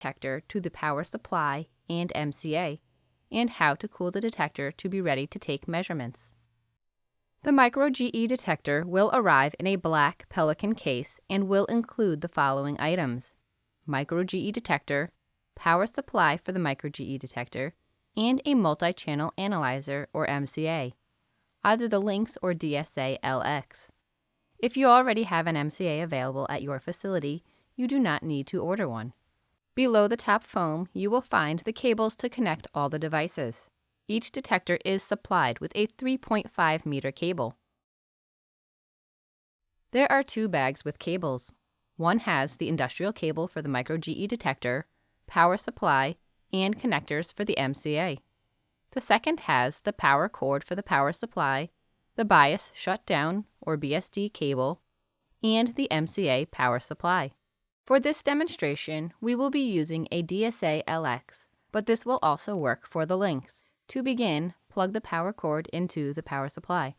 detector to the power supply and MCA, and how to cool the detector to be ready to take measurements. The MicroGe detector will arrive in a black Pelican case and will include the following items: MicroGe detector, power supply for the MicroGe detector, and a multi-channel analyzer or MCA, either the Lynx or DSA-LX. If you already have an MCA available at your facility, you do not need to order one. Below the top foam, you will find the cables to connect all the devices. Each detector is supplied with a 3.5 meter cable. There are 2 bags with cables. One has the industrial cable for the MicroGe detector, power supply, and connectors for the MCA. The second has the power cord for the power supply, the bias shutdown or BSD cable, and the MCA power supply. For this demonstration, we will be using a DSA-LX, but this will also work for the Lynx. To begin, plug the power cord into the power supply.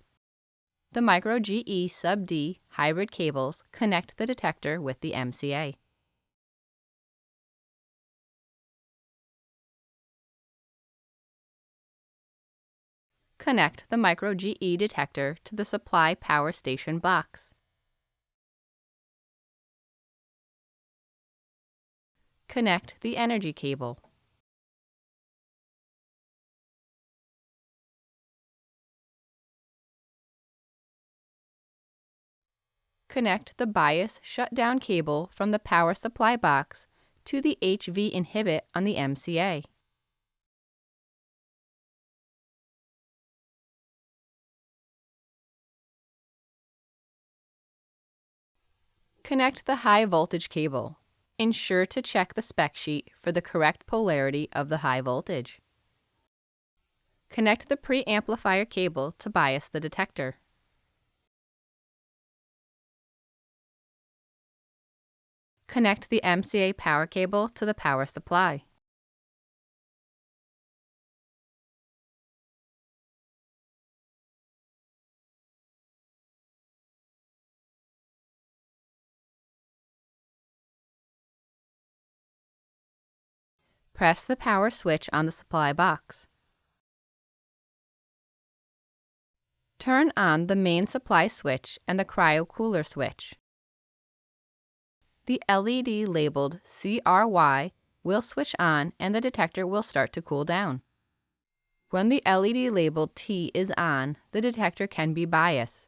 The MicroGe Sub-D hybrid cables connect the detector with the MCA. Connect the MicroGe detector to the supply power station box. Connect the energy cable. Connect the bias shutdown cable from the power supply box to the HV inhibit on the MCA. Connect the high voltage cable. Ensure to check the spec sheet for the correct polarity of the high voltage. Connect the preamplifier cable to bias the detector. Connect the MCA power cable to the power supply. Press the power switch on the supply box. Turn on the main supply switch and the cryo cooler switch. The LED labeled CRY will switch on and the detector will start to cool down. When the LED labeled T is on, the detector can be biased.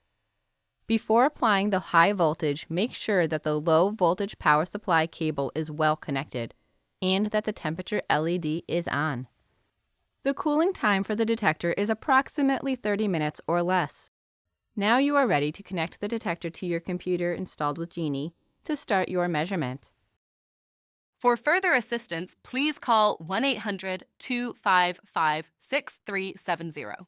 Before applying the high voltage, make sure that the low voltage power supply cable is well connected and that the temperature LED is on. The cooling time for the detector is approximately 30 minutes or less. Now you are ready to connect the detector to your computer installed with Genie to start your measurement. For further assistance, please call 1-800-255-6370.